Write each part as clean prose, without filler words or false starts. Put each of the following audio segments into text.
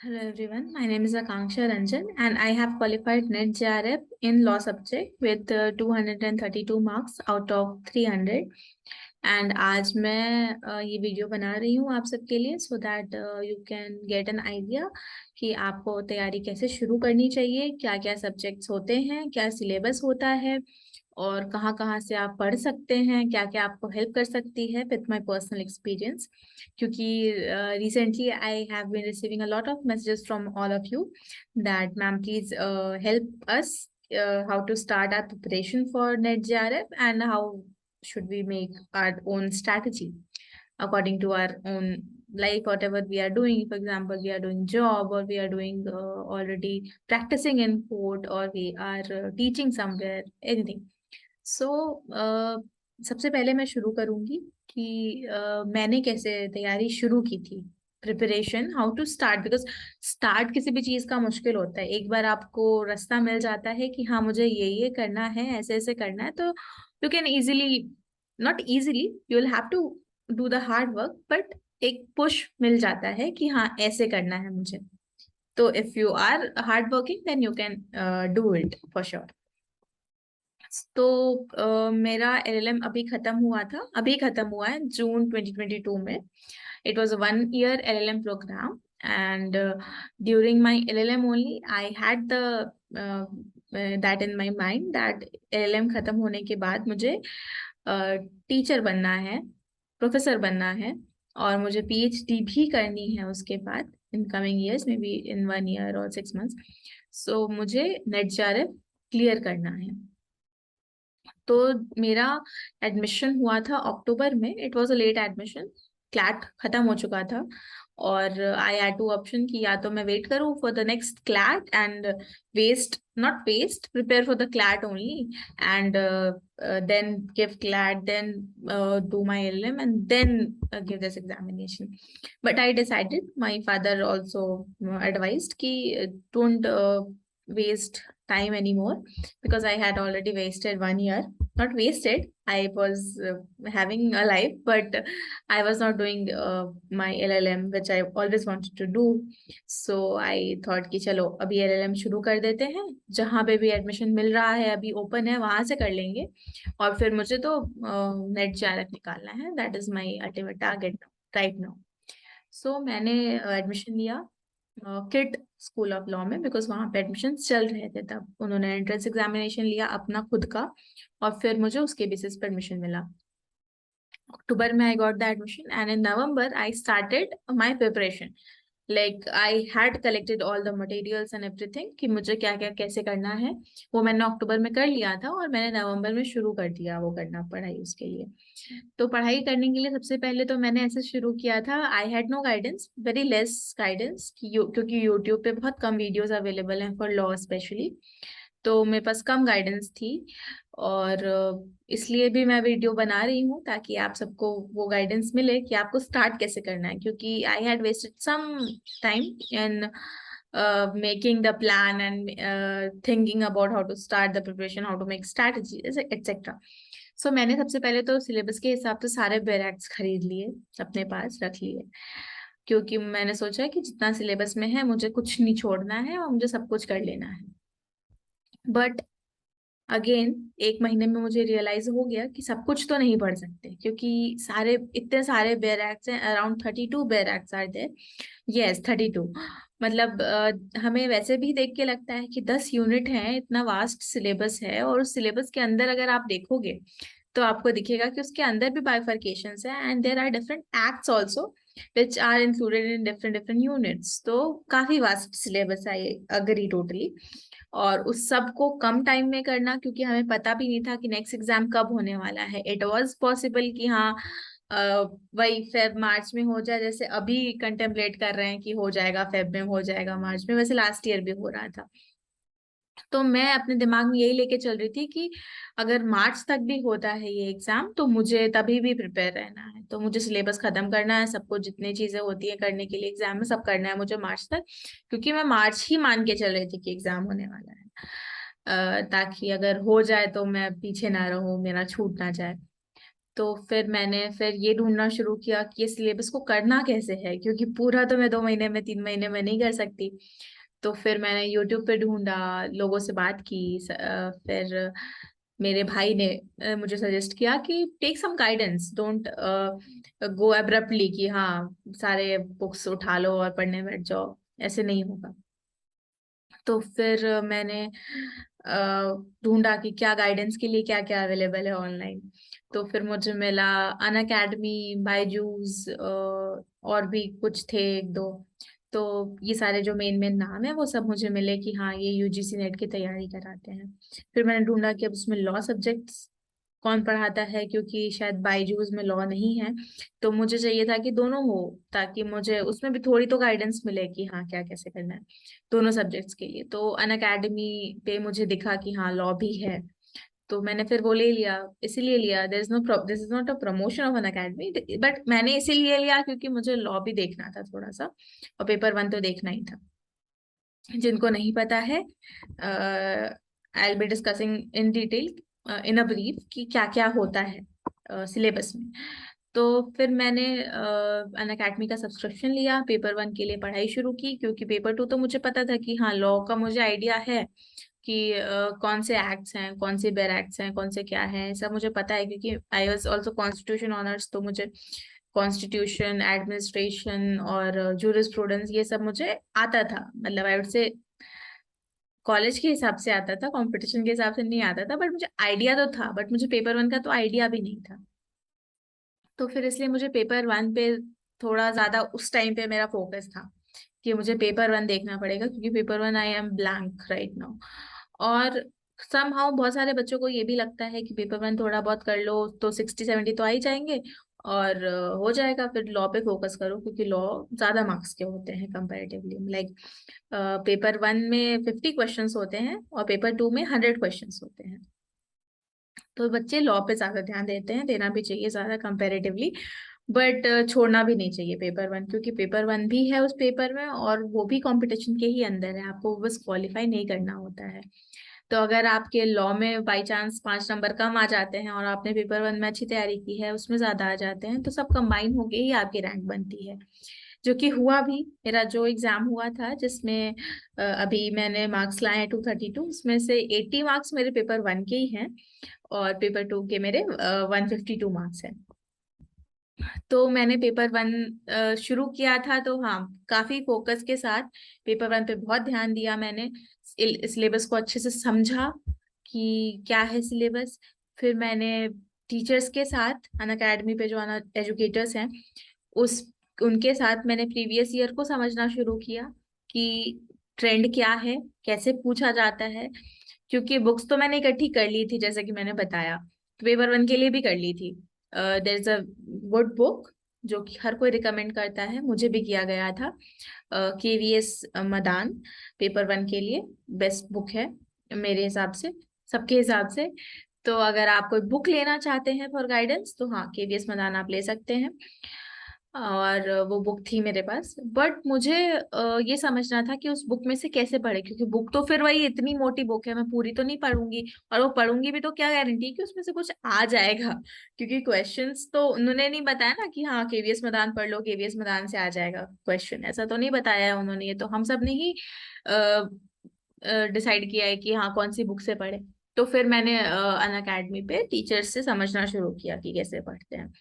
Hello everyone, my name is Akanksha Ranjan and I have qualified NET JRF in law subject with 232 marks out of 300 and आज मैं ये video बना रही हूँ आप सबके लिए so that you can get an idea कि आपको तैयारी कैसे शुरू करनी चाहिए, क्या क्या सब्जेक्ट्स होते हैं, क्या सिलेबस होता है और कहाँ कहाँ से आप पढ़ सकते हैं, क्या क्या आपको हेल्प कर सकती है विथ माय पर्सनल एक्सपीरियंस। क्योंकि recently I have been receiving a lot of messages from all of you that ma'am please help us how to start our preparation for NET JRF and how should we make our own strategy according to our own life, whatever we are doing. For example, we are doing job or we are doing already practicing in court or we are teaching somewhere, anything. सो सबसे पहले मैं शुरू करूंगी कि मैंने कैसे तैयारी शुरू की थी, preparation, how to start. Because start किसी भी चीज का मुश्किल होता है। एक बार आपको रास्ता मिल जाता है कि हाँ मुझे ये करना है, ऐसे ऐसे करना है, तो you can easily, not easily, you will have to do the hard work, but एक पुश मिल जाता है कि हाँ ऐसे करना है मुझे। तो if you are hard working then you can do it for sure. तो मेरा एलएलएम अभी खत्म हुआ है जून 2022 में। It was 1 year LLM program and during my LLM only I had the that in my mind that LLM खत्म होने के बाद मुझे टीचर बनना है, प्रोफेसर बनना है और मुझे पीएचडी भी करनी है उसके बाद in coming years, may be in 1 year और 6 months। सो मुझे नेट जेआरएफ क्लियर करना है। तो मेरा एडमिशन हुआ था अक्टूबर में। It was a late admission, CLAT खत्म हो चुका था और आई हैड टू ऑप्शन कि या तो मैं वेट करूँ for the next CLAT and waste, not waste, prepare for the CLAT only and then give CLAT, then do my LLM and then give this examination. But I decided, my father also advised कि don't waste time anymore because I had already wasted 1 year. Not wasted, I was having a life, but I was not doing my LLM, which I always wanted to do. So I thought कि चलो अभी LLM शुरू कर देते हैं, जहाँ पे भी एडमिशन मिल रहा है अभी ओपन है वहां से कर लेंगे और फिर मुझे तो नेट जेआरएफ निकालना है। That is my ultimate target right now. So मैंने एडमिशन लिया किट स्कूल ऑफ लॉ में बिकॉज वहाँ पे एडमिशन चल रहे थे तब। उन्होंने एंट्रेंस एग्जामिनेशन लिया अपना खुद का और फिर मुझे उसके बेसिस पर एडमिशन मिला। अक्टूबर में I got the admission and in November I started my preparation. Like I had collected all the materials and everything कि मुझे क्या क्या कैसे करना है, वो मैंने अक्टूबर में कर लिया था और मैंने नवंबर में शुरू कर दिया वो करना, पढ़ाई उसके लिए। तो पढ़ाई करने के लिए सबसे पहले तो मैंने ऐसे शुरू किया था, I had no guidance, very less guidance, क्योंकि यूट्यूब पे बहुत कम वीडियोस अवेलेबल हैं फॉर लॉ स्पेशली, तो मेरे पास कम गाइडेंस थी और इसलिए भी मैं वीडियो बना रही हूँ ताकि आप सबको वो गाइडेंस मिले कि आपको स्टार्ट कैसे करना है। क्योंकि I had wasted some time in making the plan and thinking about how to start the preparation, how to make strategy etcetera. So मैंने सबसे पहले तो सिलेबस के हिसाब से सारे बैरक्स खरीद लिए, अपने पास रख लिए, क्योंकि मैंने सोचा कि जितना सिलेबस में है मुझे कुछ नहीं छोड़ना है और मुझे सब कुछ कर लेना है। बट अगेन एक महीने में मुझे रियलाइज हो गया कि सब कुछ तो नहीं पढ़ सकते क्योंकि सारे इतने सारे बैरक्स हैं, around 32 barracks are there. Yes 32। मतलब हमें वैसे भी देख के लगता है कि 10 यूनिट है, इतना वास्ट सिलेबस है और उस सिलेबस के अंदर अगर आप देखोगे तो आपको दिखेगा कि उसके अंदर भी बाइफर्केशंस है and there are different acts also which are included in different different units। तो काफी वास्ट सिलेबस है, अग्री टोटली। और उस सब को कम टाइम में करना, क्योंकि हमें पता भी नहीं था कि नेक्स्ट एग्जाम कब होने वाला है। इट वाज पॉसिबल कि हाँ वही फेब मार्च में हो जाए, जैसे अभी कंटेम्पलेट कर रहे हैं कि हो जाएगा फेब में, हो जाएगा मार्च में, वैसे लास्ट ईयर भी हो रहा था। तो मैं अपने दिमाग में यही लेके चल रही थी कि अगर मार्च तक भी होता है ये एग्जाम तो मुझे तभी भी प्रिपेयर रहना है। तो मुझे सिलेबस खत्म करना है, सबको जितनी चीजें होती है करने के लिए एग्जाम में सब करना है मुझे मार्च तक, क्योंकि मैं मार्च ही मान के चल रही थी कि एग्जाम होने वाला है। ताकि अगर हो जाए तो मैं पीछे ना रहूं, मेरा छूट ना जाए। तो फिर मैंने फिर ये ढूंढना शुरू किया कि ये सिलेबस को करना कैसे है, क्योंकि पूरा तो मैं 2 महीने में 3 महीने में नहीं कर सकती। तो फिर मैंने यूट्यूब पे ढूंढा, लोगों से बात की, फिर मेरे भाई ने मुझे सजेस्ट किया कि take some guidance, don't go abruptly कि हाँ सारे बुक्स उठा लो और पढ़ने बैठ जाओ, ऐसे नहीं होगा। तो फिर मैंने ढूंढा कि क्या गाइडेंस के लिए क्या क्या अवेलेबल है ऑनलाइन। तो फिर मुझे मिला अन अकेडमी, बायजूस, और भी कुछ थे एक दो। तो ये सारे जो मेन मेन नाम है वो सब मुझे मिले कि हाँ ये यूजीसी नेट की तैयारी कराते हैं। फिर मैंने ढूंढा कि अब उसमें लॉ सब्जेक्ट्स कौन पढ़ाता है, क्योंकि शायद बायजूस में लॉ नहीं है। तो मुझे चाहिए था कि दोनों हो, ताकि मुझे उसमें भी थोड़ी तो गाइडेंस मिले कि हाँ क्या कैसे करना है दोनों सब्जेक्ट्स के लिए। तो अन अकेडमी पे मुझे दिखा कि हाँ लॉ भी है, तो मैंने फिर वो ले लिया। इसीलिए लिया, this is not a promotion of an academy, but मैंने इसीलिए लिया क्योंकि मुझे लॉ भी देखना था थोड़ा सा, और पेपर 1 तो देखना ही था। जिनको नहीं पता है, I will be discussing in detail in a brief कि क्या क्या होता है सिलेबस में। तो फिर मैंने अन अकेडमी का सब्सक्रिप्शन लिया, पेपर 1 के लिए पढ़ाई शुरू की, क्योंकि पेपर 2 तो मुझे पता था कि हाँ लॉ का मुझे आइडिया है कि कौन से एक्ट्स हैं, कौन से बेर एक्ट्स हैं, कौन से क्या हैं, सब मुझे पता है, क्योंकि I was also constitution honours. तो मुझे कॉन्स्टिट्यूशन, एडमिनिस्ट्रेशन और जूरिस्प्रूडेंस ये सब मुझे आता था, मतलब आई वुड से कॉलेज के हिसाब से आता था, कंपटीशन के हिसाब से नहीं आता था, बट मुझे आइडिया तो था, बट मुझे पेपर 1 का तो आइडिया भी नहीं था। तो फिर इसलिए मुझे पेपर 1 पे थोड़ा ज्यादा उस टाइम पे मेरा फोकस था कि मुझे पेपर 1 देखना पड़ेगा, क्योंकि paper 1 I am blank right now. और समहाउ बहुत सारे बच्चों को ये भी लगता है कि पेपर 1 थोड़ा बहुत कर लो तो 60-70 तो आ ही जाएंगे, और हो जाएगा, फिर लॉ पे फोकस करो, क्योंकि लॉ ज्यादा मार्क्स के होते हैं कंपैरेटिवली। लाइक पेपर 1 में 50 क्वेश्चंस होते हैं और पेपर 2 में 100 क्वेश्चंस होते हैं। तो बच्चे लॉ पे ज्यादा ध्यान देते हैं, देना भी चाहिए ज्यादा कंपैरेटिवली, बट छोड़ना भी नहीं चाहिए पेपर 1, क्योंकि पेपर 1 भी है उस पेपर में, और वो भी कंपटीशन के ही अंदर है, आपको बस क्वालिफाई नहीं करना होता है। तो अगर आपके लॉ में बाई चांस 5 नंबर कम आ जाते हैं और आपने पेपर 1 में अच्छी तैयारी की है, उसमें ज्यादा आ जाते हैं, तो सब कंबाइन होके ही आपकी रैंक बनती है। जो कि हुआ भी, मेरा जो एग्जाम हुआ था जिसमें अभी मैंने मार्क्स लाए हैं 232, उसमें से 80 मार्क्स मेरे पेपर 1 के ही हैं, और पेपर 2 के मेरे 152 मार्क्स हैं। तो मैंने पेपर 1 शुरू किया था, तो हाँ काफी फोकस के साथ पेपर 1 पे बहुत ध्यान दिया मैंने, सिलेबस को अच्छे से समझा कि क्या है सिलेबस। फिर मैंने टीचर्स के साथ, अन अकेडमी पे जो एजुकेटर्स हैं, उस उनके साथ मैंने प्रीवियस ईयर को समझना शुरू किया कि ट्रेंड क्या है, कैसे पूछा जाता है। क्योंकि बुक्स तो मैंने इकट्ठी कर ली थी, जैसे कि मैंने बताया, पेपर 1 के लिए भी कर ली थी। There is a good book जो कि हर कोई रिकमेंड करता है, मुझे भी किया गया था, केवीएस मदान, पेपर 1 के लिए बेस्ट बुक है मेरे हिसाब से, सबके हिसाब से। तो अगर आप कोई बुक लेना चाहते हैं फॉर गाइडेंस, तो हाँ केवीएस मदान आप ले सकते हैं। और वो बुक थी मेरे पास, बट मुझे ये समझना था कि उस बुक में से कैसे पढ़े, क्योंकि बुक तो फिर वही इतनी मोटी बुक है, मैं पूरी तो नहीं पढ़ूंगी, और वो पढ़ूंगी भी तो क्या गारंटी कि उसमें से कुछ आ जाएगा, क्योंकि क्वेश्चंस तो उन्होंने नहीं बताया ना कि हाँ केवीएस मैदान पढ़ लो, केवीएस मैदान से आ जाएगा क्वेश्चन, ऐसा तो नहीं बताया है उन्होंने, ये तो हम सब ने ही डिसाइड किया है कि हाँ कौन सी बुक से पढ़े। तो फिर मैंने अन अकेडमी पे टीचर्स से समझना शुरू किया कि कैसे पढ़ते हैं।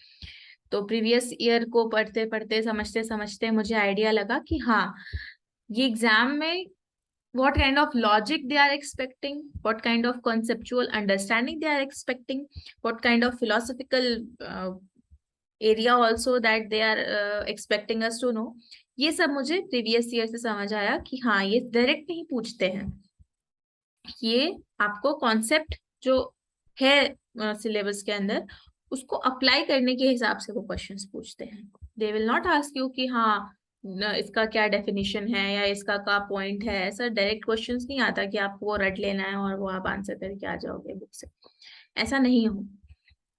तो प्रीवियस ईयर को पढ़ते पढ़ते समझते समझते मुझे आइडिया लगा कि हाँ ये एग्जाम में what kind of logic they are expecting, what kind of conceptual understanding they are expecting, what kind of philosophical area also that they are expecting us to know। ये सब मुझे प्रीवियस ईयर से समझ आया कि हाँ ये डायरेक्ट नहीं पूछते हैं, ये आपको कॉन्सेप्ट जो है सिलेबस के अंदर, उसको अप्लाई करने के हिसाब से वो क्वेश्चंस पूछते हैं। They will not ask you कि हाँ इसका क्या डेफिनेशन है या इसका क्या पॉइंट है, ऐसा डायरेक्ट क्वेश्चंस नहीं आता कि आपको वो रट लेना है और वो आप आंसर करके आ जाओगे बुक से, ऐसा नहीं हो।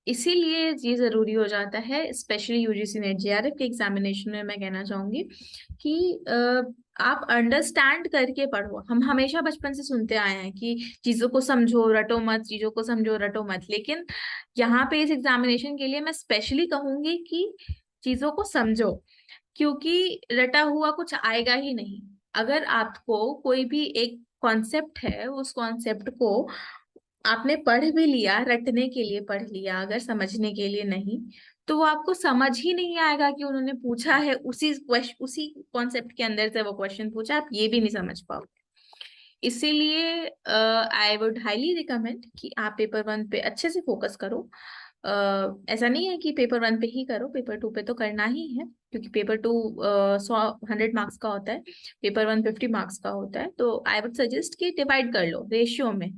इसीलिए ये जरूरी हो जाता है, स्पेशली यूजीसी नेट जेआरएफ के एग्जामिनेशन में मैं कहना चाहूंगी कि आप अंडरस्टैंड करके पढ़ो। हम हमेशा बचपन से सुनते आए हैं कि चीजों को समझो रटो मत, चीजों को समझो रटो मत, लेकिन यहाँ पे इस एग्जामिनेशन के लिए मैं स्पेशली कहूंगी कि चीजों को समझो, क्योंकि रटा हुआ कुछ आएगा ही नहीं। अगर आपको कोई भी एक कॉन्सेप्ट है, उस कॉन्सेप्ट को आपने पढ़ भी लिया, रटने के लिए पढ़ लिया, अगर समझने के लिए नहीं, तो वो आपको समझ ही नहीं आएगा कि उन्होंने पूछा है उसी कॉन्सेप्ट के अंदर से वो क्वेश्चन पूछा, आप ये भी नहीं समझ पाओगे। इसीलिए आई वुड हाईली रिकमेंड कि आप पेपर वन पे अच्छे से फोकस करो। ऐसा नहीं है कि पेपर वन पे ही करो, पेपर टू पे तो करना ही है, क्योंकि पेपर टू 100 मार्क्स का होता है, पेपर वन 50 मार्क्स का होता है। तो आई वुड सजेस्ट कि डिवाइड कर लो रेशियो में,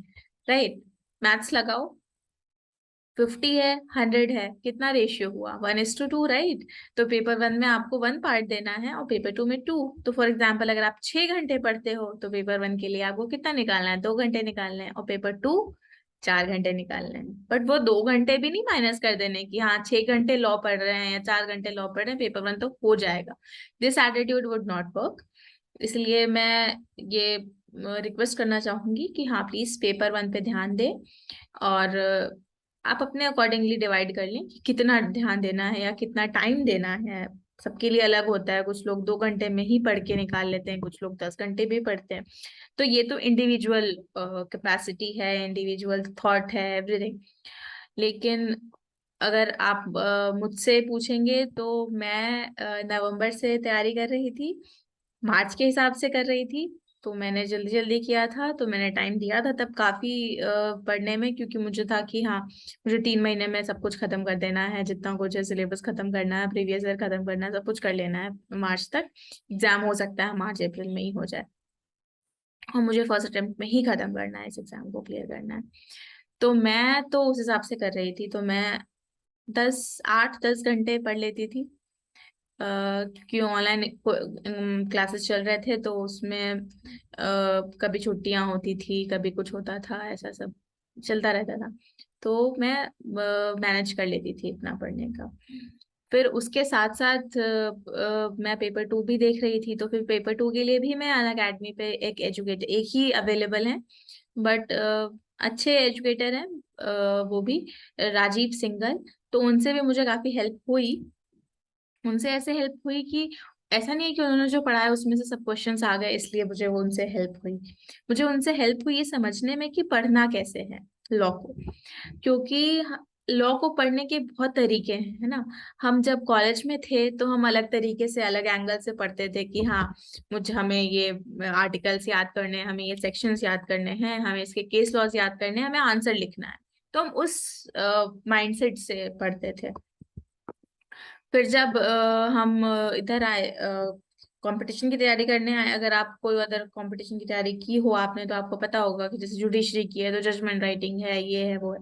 राइट। मैथ्स लगाओ, 50 है 100 है, कितना रेशियो हुआ, 1:2, राइट। तो पेपर वन में आपको 1 पार्ट देना है और पेपर टू में 2। तो फॉर एग्जाम्पल अगर आप 6 घंटे पढ़ते हो तो पेपर वन के लिए आपको कितना निकालना है, 2 घंटे निकालने हैं, और पेपर टू 4 घंटे निकालने हैं। बट वो 2 घंटे भी नहीं माइनस कर देने की हाँ 6 घंटे लॉ पढ़ रहे हैं या 4 घंटे लॉ पढ़ रहे हैं, पेपर वन तो हो जाएगा। This attitude would not work. इसलिए मैं ये रिक्वेस्ट करना चाहूंगी कि हाँ प्लीज पेपर वन पे ध्यान दें, और आप अपने अकॉर्डिंगली डिवाइड कर लें कि कितना ध्यान देना है या कितना टाइम देना है। सबके लिए अलग होता है, कुछ लोग 2 घंटे में ही पढ़ के निकाल लेते हैं, कुछ लोग 10 घंटे भी पढ़ते हैं। तो ये तो इंडिविजुअल कैपेसिटी है, इंडिविजुअल थॉट है, एवरीथिंग। लेकिन अगर आप मुझसे पूछेंगे तो मैं नवंबर से तैयारी कर रही थी, मार्च के हिसाब से कर रही थी। तो मैंने जल्दी जल्दी किया था, तो मैंने टाइम दिया था तब काफी पढ़ने में, क्योंकि मुझे था कि हाँ मुझे 3 महीने में सब कुछ खत्म कर देना है, जितना कुछ है सिलेबस खत्म करना है, प्रीवियस ईयर खत्म करना है, सब कुछ कर लेना है मार्च तक। एग्जाम हो सकता है मार्च अप्रैल में ही हो जाए, और मुझे फर्स्ट अटेम्प्ट में ही खत्म करना है, इस एग्जाम को क्लियर करना है। तो मैं तो उस हिसाब से कर रही थी, तो मैं 8-10 घंटे पढ़ लेती थी। क्योंकि ऑनलाइन क्लासेस चल रहे थे, तो उसमें कभी छुट्टियां होती थी, कभी कुछ होता था, ऐसा सब चलता रहता था। तो मैं मैनेज कर लेती थी इतना पढ़ने का। फिर उसके साथ साथ मैं पेपर टू भी देख रही थी, तो फिर पेपर टू के लिए भी मैं अन अकेडमी पे एक एजुकेटर एक ही अवेलेबल है, बट अच्छे एजुकेटर हैं, वो भी राजीव सिंगल। तो उनसे भी मुझे काफी हेल्प हुई। उनसे ऐसे हेल्प हुई कि ऐसा नहीं है कि उन्होंने जो पढ़ाया उसमें से सब क्वेश्चंस आ गए इसलिए मुझे वो उनसे हेल्प हुई। मुझे उनसे हेल्प हुई ये समझने में कि पढ़ना कैसे है लॉ को, क्योंकि लॉ को पढ़ने के बहुत तरीके हैं, है ना। हम जब कॉलेज में थे तो हम अलग तरीके से, अलग एंगल से पढ़ते थे कि हाँ हमें ये आर्टिकल्स याद करने हैं, हमें ये सेक्शंस याद करने हैं, हमें इसके केस लॉज याद करने हैं, हमें आंसर लिखना है। तो हम उस माइंडसेट से पढ़ते थे। फिर जब हम इधर आए, कंपटीशन की तैयारी करने आए, अगर आप कोई अदर कंपटीशन की तैयारी की हो आपने, तो आपको पता होगा कि जैसे जुडिशरी की है तो जजमेंट राइटिंग है, ये है वो है।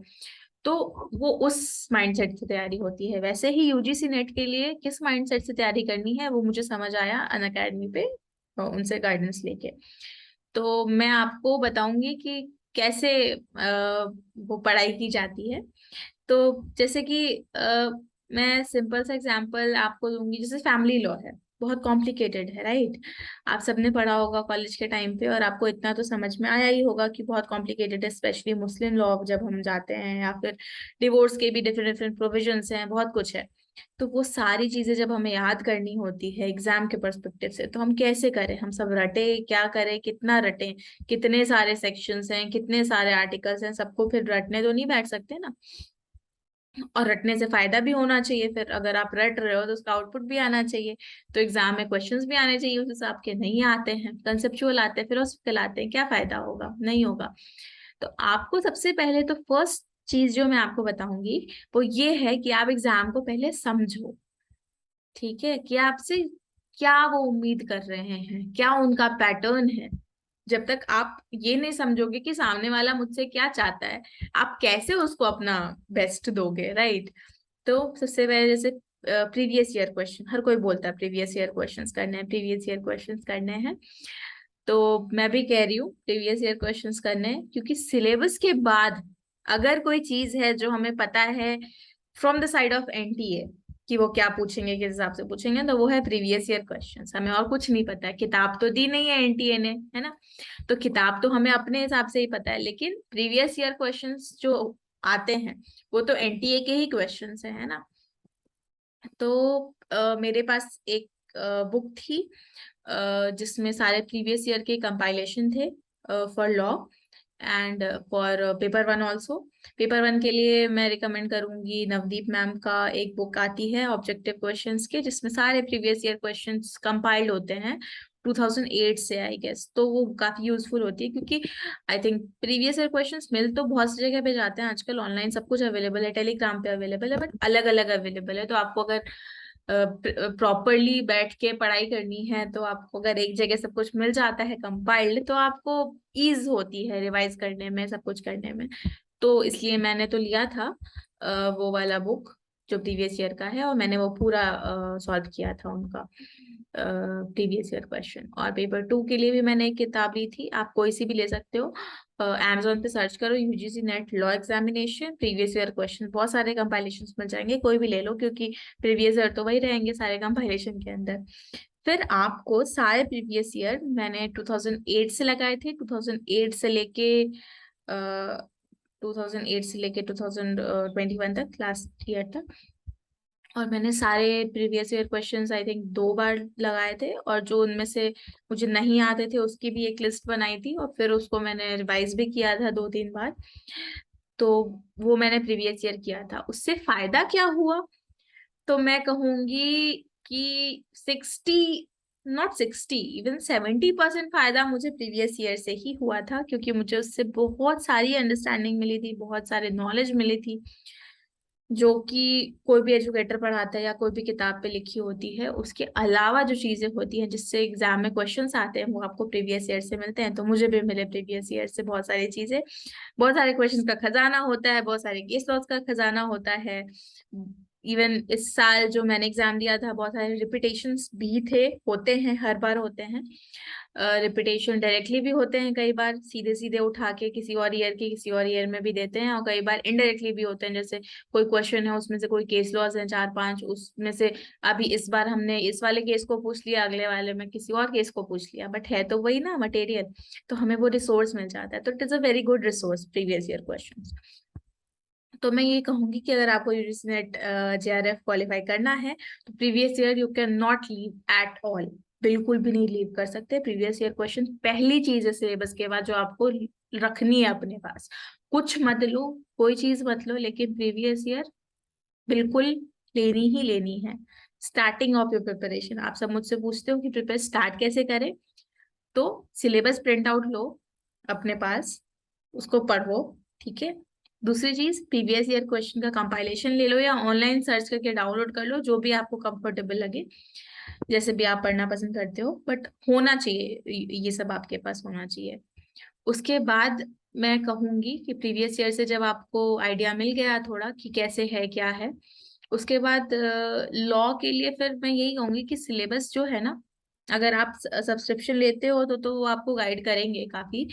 तो वो उस माइंडसेट से तैयारी होती है। वैसे ही यूजीसी नेट के लिए किस माइंडसेट से तैयारी करनी है वो मुझे समझ आया अन अकेडमी पे, उनसे गाइडेंस लेके। तो मैं आपको बताऊंगी कि कैसे वो पढ़ाई की जाती है। तो जैसे कि मैं सिंपल सा एग्जांपल आपको दूंगी, जैसे फैमिली लॉ है, बहुत कॉम्प्लिकेटेड है, राइट। आप सबने पढ़ा होगा कॉलेज के टाइम पे, और आपको इतना तो समझ में आया ही होगा कि बहुत कॉम्प्लिकेटेड है, स्पेशली मुस्लिम लॉ जब हम जाते हैं, या फिर डिवोर्स के भी डिफरेंट डिफरेंट प्रोविजंस हैं, बहुत कुछ है। तो वो सारी चीजें जब हमें याद करनी होती है एग्जाम के पर्सपेक्टिव से, तो हम कैसे करें, हम सब रटे, क्या करें, कितना रटे, कितने सारे सेक्शंस हैं, कितने सारे आर्टिकल्स हैं, सबको फिर रटने तो नहीं बैठ सकते ना। और रटने से फायदा भी होना चाहिए, फिर अगर आप रट रहे हो तो उसका आउटपुट भी आना चाहिए। तो एग्जाम में क्वेश्चंस भी आने चाहिए उस हिसाब के, नहीं आते हैं, कंसेप्चुअल आते हैं, फिलोसफिकल आते हैं, क्या फायदा होगा, नहीं होगा। तो आपको सबसे पहले तो फर्स्ट चीज जो मैं आपको बताऊंगी वो ये है कि आप एग्जाम को पहले समझो। ठीक है, कि आपसे क्या वो उम्मीद कर रहे हैं, क्या उनका पैटर्न है। जब तक आप ये नहीं समझोगे कि सामने वाला मुझसे क्या चाहता है, आप कैसे उसको अपना बेस्ट दोगे, राइट। तो सबसे पहले जैसे प्रीवियस ईयर क्वेश्चन, हर कोई बोलता है प्रीवियस ईयर क्वेश्चंस करने हैं, प्रीवियस ईयर क्वेश्चंस करने हैं। तो मैं भी कह रही हूँ प्रीवियस ईयर क्वेश्चंस करने हैं, क्योंकि सिलेबस के बाद अगर कोई चीज है जो हमें पता है from the side of NTA कि वो क्या पूछेंगे, किस हिसाब से पूछेंगे, तो वो है प्रीवियस ईयर क्वेश्चंस। हमें और कुछ नहीं पता है, किताब तो दी नहीं है एनटीए ने, है ना, तो किताब तो हमें अपने हिसाब से ही पता है, लेकिन प्रीवियस ईयर क्वेश्चंस जो आते हैं वो तो एनटीए के ही क्वेश्चंस है ना। तो मेरे पास एक बुक थी जिसमें सारे प्रीवियस ईयर के कंपाइलेशन थे for law and for paper one also. Paper one के लिए मैं रिकमेंड करूंगी नवदीप मैम का एक बुक आती है ऑब्जेक्टिव क्वेश्चंस के, जिसमें सारे प्रीवियस ईयर क्वेश्चंस कंपाइल्ड होते हैं 2008 से आई गेस। तो वो काफी यूजफुल होती है, क्योंकि I think previous year questions मिल तो बहुत सी जगह पे जाते हैं आजकल, ऑनलाइन सब कुछ अवेलेबल है, टेलीग्राम पे अवेलेबल है, बट अलग अलग अवेलेबल है। तो आपको अगर प्रॉपरली बैठ के पढ़ाई करनी है तो आपको अगर एक जगह सब कुछ मिल जाता है कंपाइल्ड, तो आपको ईज होती है रिवाइज करने में, सब कुछ करने में। तो इसलिए मैंने तो लिया था वो वाला बुक जो प्रीवियस ईयर का है, और मैंने वो पूरा सॉल्व किया था उनका प्रीवियस ईयर क्वेश्चन। और पेपर टू के लिए भी मैंने एक किताब ली थी, आप कोई सी भी ले सकते हो, अमेजोन पे सर्च करो UGC net law examination previous year question, बहुत सारे कंपाइलेशन मिल जाएंगे, कोई भी ले लो, क्योंकि प्रीवियस ईयर तो वही रहेंगे सारे कंपाइलेशन के अंदर। फिर आपको सारे प्रीवियस ईयर मैंने 2008 से लगाए थे, 2008 से लेके 2008 से लेके 2021 तक, लास्ट ईयर तक। और मैंने सारे previous year questions I think 2 बार लगाए थे, और जो उनमें से मुझे नहीं आते थे उसकी भी एक लिस्ट बनाई थी, और फिर उसको मैंने रिवाइज भी किया था 2-3 बार। तो वो मैंने प्रीवियस ईयर किया था। उससे फायदा क्या हुआ, तो मैं कहूंगी कि 60, नॉट 60, इवन 70% फायदा मुझे प्रीवियस ईयर से ही हुआ था, क्योंकि मुझे उससे बहुत सारी अंडरस्टैंडिंग मिली थी, बहुत सारे नॉलेज मिली थी, जो कि कोई भी एजुकेटर पढ़ाता है या कोई भी किताब पे लिखी होती है। उसके अलावा जो चीजें होती हैं जिससे एग्जाम में क्वेश्चंस आते हैं, वो आपको प्रीवियस ईयर से मिलते हैं। तो मुझे भी मिले प्रीवियस ईयर से बहुत सारी चीजें, बहुत सारे क्वेश्चंस का खजाना होता है, बहुत सारे केस लॉस का खजाना होता है। इवन इस साल जो मैंने एग्जाम दिया था, बहुत सारे रिपीटेशंस भी थे, होते हैं, हर बार होते हैं। रिपीटेशन डायरेक्टली भी होते हैं, कई बार सीधे सीधे उठा के किसी और ईयर के किसी और ईयर में भी देते हैं, और कई बार इनडायरेक्टली भी होते हैं। जैसे कोई क्वेश्चन है उसमें से कोई केस लॉस है 4-5, उसमें से अभी इस बार हमने इस वाले केस को पूछ लिया, अगले वाले में किसी और केस को पूछ लिया, बट है तो वही ना मटेरियल, तो हमें वो रिसोर्स मिल जाता है। तो it is a very good resource previous year question. तो मैं ये कहूंगी कि अगर आपको यूजीसी नेट जेआरएफ क्वालिफाई करना है, तो previous year you can not leave at all, बिल्कुल भी नहीं लीव कर सकते। प्रीवियस ईयर क्वेश्चन पहली चीज है सिलेबस के बाद जो आपको रखनी है अपने पास। कुछ मत लो, कोई चीज मत लो, लेकिन प्रीवियस ईयर बिल्कुल लेनी ही लेनी है। स्टार्टिंग ऑफ योर प्रिपरेशन, आप सब मुझसे पूछते हो कि प्रिपेयर स्टार्ट कैसे करें, तो सिलेबस प्रिंट आउट लो अपने पास, उसको पढ़ो, ठीक है। दूसरी चीज, प्रीवियस ईयर क्वेश्चन का कंपाइलेशन ले लो, या ऑनलाइन सर्च करके डाउनलोड कर लो, जो भी आपको कंफर्टेबल लगे, जैसे भी आप पढ़ना पसंद करते हो, बट होना चाहिए, ये सब आपके पास होना चाहिए। उसके बाद मैं कहूंगी कि प्रीवियस ईयर से जब आपको आइडिया मिल गया थोड़ा कि कैसे है क्या है, उसके बाद लॉ के लिए फिर मैं यही कहूंगी कि सिलेबस जो है ना, अगर आप सब्सक्रिप्शन लेते हो तो वो आपको गाइड करेंगे काफी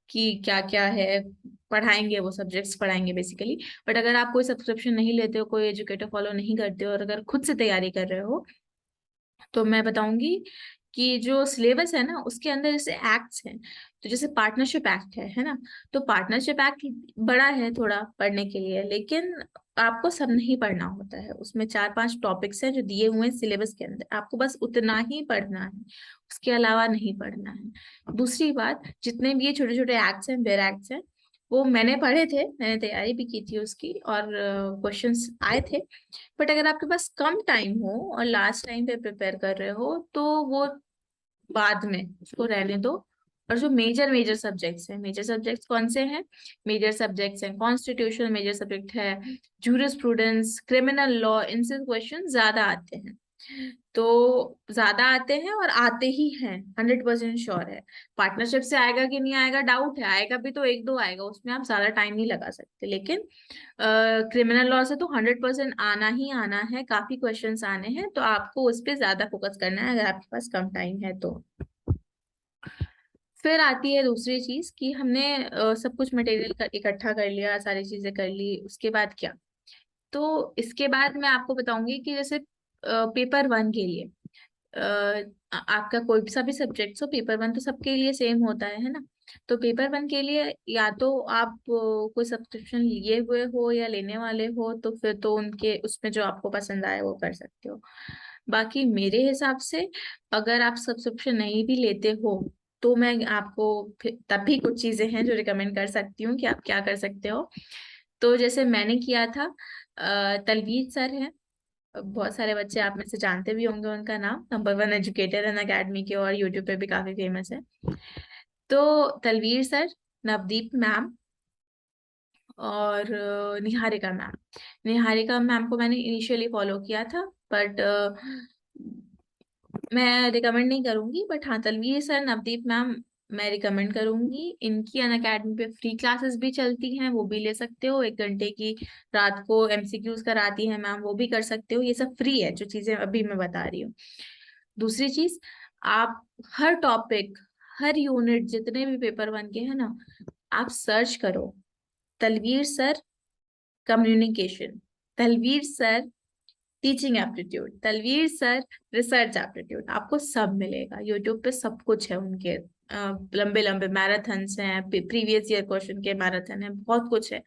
कि क्या क्या है, पढ़ाएंगे, वो सब्जेक्ट्स पढ़ाएंगे बेसिकली। बट अगर आप कोई सब्सक्रिप्शन नहीं लेते हो, कोई एजुकेटर फॉलो नहीं करते हो, और अगर खुद से तैयारी कर रहे हो, तो मैं बताऊंगी कि जो सिलेबस है ना उसके अंदर जैसे एक्ट्स हैं, तो जैसे पार्टनरशिप एक्ट है ना, तो पार्टनरशिप एक्ट बड़ा है थोड़ा पढ़ने के लिए, लेकिन आपको सब नहीं पढ़ना होता है। उसमें 4-5 टॉपिक्स हैं जो दिए हुए हैं सिलेबस के अंदर, आपको बस उतना ही पढ़ना है, उसके अलावा नहीं पढ़ना है। दूसरी बात, जितने भी ये छोटे छोटे एक्ट्स हैं, बेर एक्ट्स हैं, वो मैंने पढ़े थे, मैंने तैयारी भी की थी उसकी, और क्वेश्चंस आए थे। बट अगर आपके पास कम टाइम हो और लास्ट टाइम पे प्रिपेयर कर रहे हो, तो वो बाद में उसको रहने दो। और जो मेजर मेजर सब्जेक्ट्स हैं, मेजर सब्जेक्ट्स कौन से हैं, मेजर सब्जेक्ट्स हैं कॉन्स्टिट्यूशन, मेजर सब्जेक्ट है जूरिस्प्रूडेंस, क्रिमिनल लॉ, इनसे क्वेश्चन ज्यादा आते हैं। तो ज्यादा आते हैं और आते ही हैं, 100% श्योर है। पार्टनरशिप से आएगा कि नहीं आएगा डाउट है, आएगा भी तो 1-2 आएगा, उसमें आप ज्यादा टाइम नहीं लगा सकते। लेकिन क्रिमिनल लॉ से तो 100% आना ही आना है, काफी क्वेश्चंस आने हैं, तो आपको उस पर ज्यादा फोकस करना है अगर आपके पास कम टाइम है तो। फिर आती है दूसरी चीज कि हमने सब कुछ मटेरियल इकट्ठा कर लिया, सारी चीजें कर ली, उसके बाद क्या, तो इसके बाद मैं आपको बताऊंगी कि जैसे पेपर वन के लिए आपका कोई सा भी सब्जेक्ट हो, पेपर वन तो सबके लिए सेम होता है ना। तो पेपर वन के लिए या तो आप कोई सब्सक्रिप्शन लिए हुए हो या लेने वाले हो, तो फिर तो उनके उसमें जो आपको पसंद आए वो कर सकते हो। बाकी मेरे हिसाब से अगर आप सब्सक्रिप्शन नहीं भी लेते हो, तो मैं आपको तब भी कुछ चीजें हैं जो रिकमेंड कर सकती हूँ कि आप क्या कर सकते हो। तो जैसे मैंने किया था, तलवीर सर हैं, बहुत सारे बच्चे आप में से जानते भी होंगे उनका नाम, नंबर वन एजुकेटर है अकेडमी के और यूट्यूब पे भी काफी फेमस है। तो तलवीर सर, नवदीप मैम और निहारिका मैम। निहारिका मैम को मैंने इनिशियली फॉलो किया था, बट मैं रिकमेंड नहीं करूंगी। बट हाँ, तलवीर सर, नवदीप मैम मैं रिकमेंड करूंगी। इनकी अनअकैडमी पे फ्री क्लासेस भी चलती हैं, वो भी ले सकते हो, 1 घंटे की रात को एमसीक्यूज कराती है मैम, वो भी कर सकते हो। ये सब फ्री है जो चीजें अभी मैं बता रही हूँ। दूसरी चीज, आप हर टॉपिक, हर यूनिट, जितने भी पेपर वन के हैं ना, आप सर्च करो Talveer sir communication, Talveer sir teaching aptitude, Talveer sir research aptitude, आपको सब मिलेगा यूट्यूब पे। सब कुछ है उनके, लंबे लंबे मैराथन्स हैं, प्रीवियस ईयर क्वेश्चन के मैराथन है, बहुत कुछ है,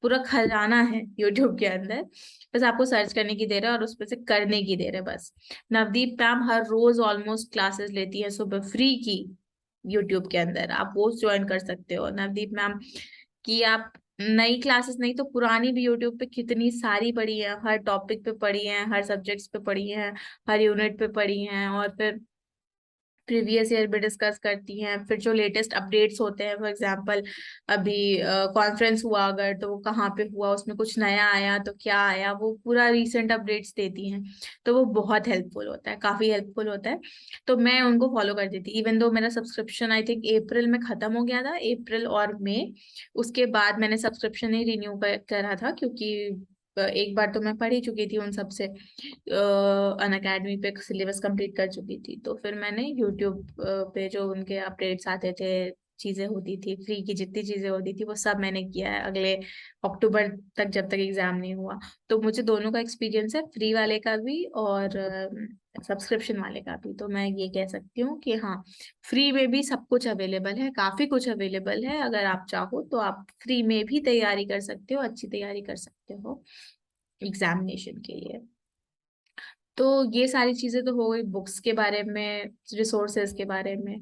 पूरा खजाना है यूट्यूब के अंदर। बस आपको सर्च करने की देर है और उसमें से करने की देर है बस। नवदीप मैम हर रोज ऑलमोस्ट क्लासेस लेती है सुबह फ्री की, यूट्यूब के अंदर आप वो ज्वाइन कर सकते हो। नवदीप मैम की आप नई क्लासेस नहीं तो पुरानी भी यूट्यूब पे कितनी सारी पढ़ी है, हर टॉपिक पे पढ़ी है, हर सब्जेक्ट्स पे पढ़ी है, हर यूनिट पे पढ़ी हैं, और फिर प्रीवियस ईयर भी डिस्कस करती हैं। फिर जो लेटेस्ट अपडेट्स होते हैं, फॉर एग्जांपल अभी कॉन्फ्रेंस हुआ अगर, तो वो कहाँ पे हुआ, उसमें कुछ नया आया तो क्या आया, वो पूरा रीसेंट अपडेट्स देती हैं। तो वो बहुत हेल्पफुल होता है, काफी हेल्पफुल होता है। तो मैं उनको फॉलो कर देती, इवन दो मेरा सब्सक्रिप्शन आई थिंक अप्रैल में खत्म हो गया था, अप्रैल और मई। उसके बाद मैंने सब्सक्रिप्शन ही रिन्यू करा था, क्योंकि एक बार तो मैं पढ़ ही चुकी थी उन सबसे, अन अकेडमी पे सिलेबस कंप्लीट कर चुकी थी। तो फिर मैंने यूट्यूब पे जो उनके अपडेट्स आते थे, चीजें होती थी फ्री की, जितनी चीजें होती थी वो सब मैंने किया है अगले अक्टूबर तक, जब तक एग्जाम नहीं हुआ। तो मुझे दोनों का एक्सपीरियंस है, फ्री वाले का भी और सब्सक्रिप्शन वाले का भी। तो मैं ये कह सकती हूँ कि हाँ, फ्री में भी सब कुछ अवेलेबल है, काफी कुछ अवेलेबल है। अगर आप चाहो तो आप फ्री में भी तैयारी कर सकते हो, अच्छी तैयारी कर सकते हो एग्जामिनेशन के लिए। तो ये सारी चीजें तो हो गई बुक्स के बारे में, रिसोर्सेज के बारे में।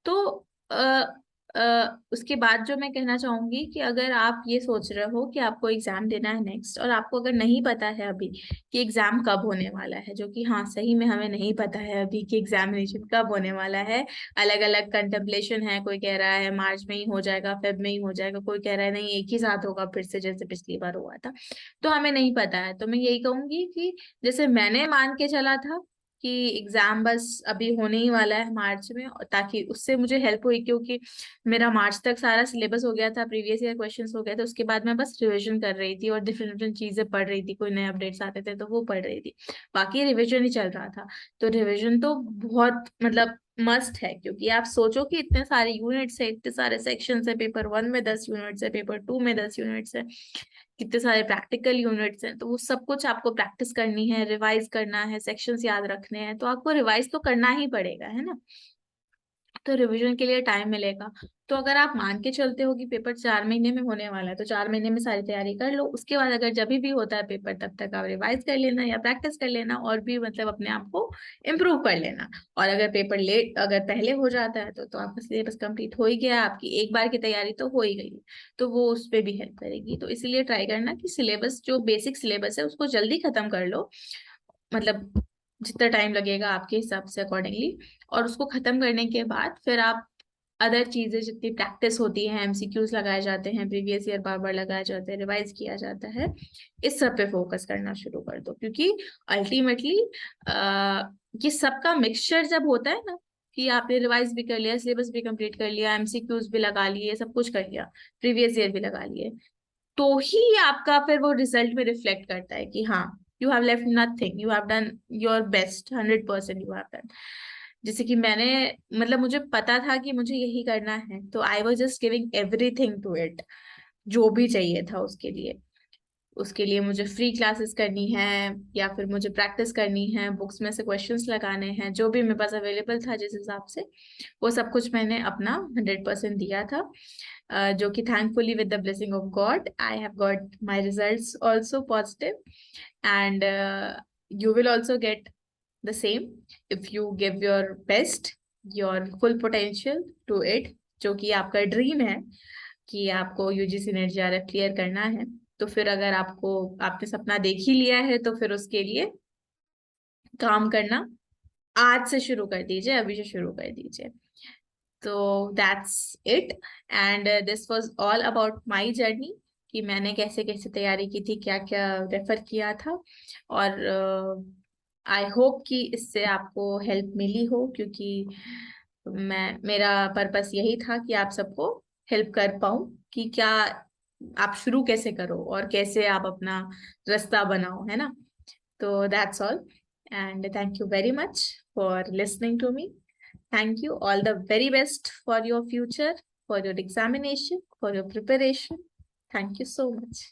तो आ, उसके बाद जो मैं कहना चाहूंगी कि अगर आप ये सोच रहे हो कि आपको एग्जाम देना है नेक्स्ट, और आपको अगर नहीं पता है अभी कि एग्जाम कब होने वाला है, जो कि हाँ सही में हमें नहीं पता है अभी कि एग्जामिनेशन कब होने वाला है। अलग अलग कंटेम्पलेशन है, कोई कह रहा है मार्च में ही हो जाएगा, फेब में ही हो जाएगा, कोई कह रहा है नहीं एक ही साथ होगा फिर से जैसे पिछली बार हुआ था। तो हमें नहीं पता है। तो मैं यही कहूंगी कि जैसे मैंने मान के चला था कि एग्जाम बस अभी होने ही वाला है मार्च में, और ताकि उससे मुझे हेल्प हुई, क्योंकि मेरा मार्च तक सारा सिलेबस हो गया था, प्रीवियस ईयर क्वेश्चंस हो गए थे। उसके बाद मैं बस रिवीजन कर रही थी और डिफरेंट डिफरेंट चीजें पढ़ रही थी, कोई नए अपडेट्स आते थे तो वो पढ़ रही थी, बाकी रिवीजन ही चल रहा था। तो रिवीजन तो बहुत मतलब मस्ट है, क्योंकि आप सोचो कि इतने सारे यूनिट्स है, इतने सारे सेक्शन है, पेपर वन में 10 यूनिट्स है, पेपर टू में 10 यूनिट्स है, कितने सारे प्रैक्टिकल यूनिट्स हैं। तो वो सब कुछ आपको प्रैक्टिस करनी है, रिवाइज करना है, सेक्शंस याद रखने हैं, तो आपको रिवाइज तो करना ही पड़ेगा, है ना। तो रिवीजन के लिए टाइम मिलेगा। तो अगर आप मान के चलते हो कि पेपर 4 महीने में होने वाला है, तो 4 महीने में सारी तैयारी कर लो। उसके बाद अगर जब भी होता है पेपर, तब तक आप रिवाइज कर लेना या प्रैक्टिस कर लेना, और भी मतलब अपने आप को इम्प्रूव कर लेना। और अगर पेपर लेट, अगर पहले हो जाता है तो आपका सिलेबस कंप्लीट हो ही गया, आपकी एक बार की तैयारी तो हो ही गई, तो वो उस पर भी हेल्प करेगी। तो इसलिए ट्राई करना कि सिलेबस, जो बेसिक सिलेबस है उसको जल्दी खत्म कर लो, मतलब जितना टाइम लगेगा आपके हिसाब से अकॉर्डिंगली। और उसको खत्म करने के बाद फिर आप अदर चीजें, जितनी प्रैक्टिस होती है, एमसीक्यूज लगाए जाते हैं, प्रीवियस ईयर बार बार लगाए जाते हैं, रिवाइज किया जाता है, इस सब पे फोकस करना शुरू कर दो। क्योंकि अल्टीमेटली ये सबका मिक्सचर जब होता है ना, कि आपने रिवाइज भी कर लिया, सिलेबस भी कंप्लीट कर लिया, एमसीक्यूज भी लगा लिए, सब कुछ कर लिया, प्रीवियस ईयर भी लगा लिए, तो ही आपका फिर वो रिजल्ट में रिफ्लेक्ट करता है कि हाँ, you have left nothing, you have done your best, 100% you have done. जैसे कि मैंने, मतलब मुझे पता था कि मुझे यही करना है, तो I was just giving everything to it, जो भी चाहिए था उसके लिए। उसके लिए मुझे फ्री क्लासेस करनी है या फिर मुझे प्रैक्टिस करनी है, बुक्स में से क्वेश्चंस लगाने हैं, जो भी मेरे पास अवेलेबल था जिस हिसाब से, वो सब कुछ मैंने अपना 100% दिया था, जो कि thankfully with the blessing of God I have got my results also positive, and you will also get the same if you give your best, your full potential to it, जो कि आपका ड्रीम है कि आपको UGC net JRF clear करना है। तो फिर अगर आपने सपना देख ही लिया है तो फिर उसके लिए काम करना आज से शुरू कर दीजिए, अभी से शुरू कर दीजिए। तो that's it, and this was all about my journey, कि मैंने कैसे कैसे तैयारी की थी, क्या क्या रेफर किया था, और आई होप कि इससे आपको हेल्प मिली हो, क्योंकि मेरा पर्पस यही था कि आप सबको हेल्प कर पाऊँ कि क्या आप शुरू कैसे करो और कैसे आप अपना रास्ता बनाओ, है ना। तो that's all, and thank you very much for listening to me. Thank you. All the very best for your future, for your examination, for your preparation. Thank you so much.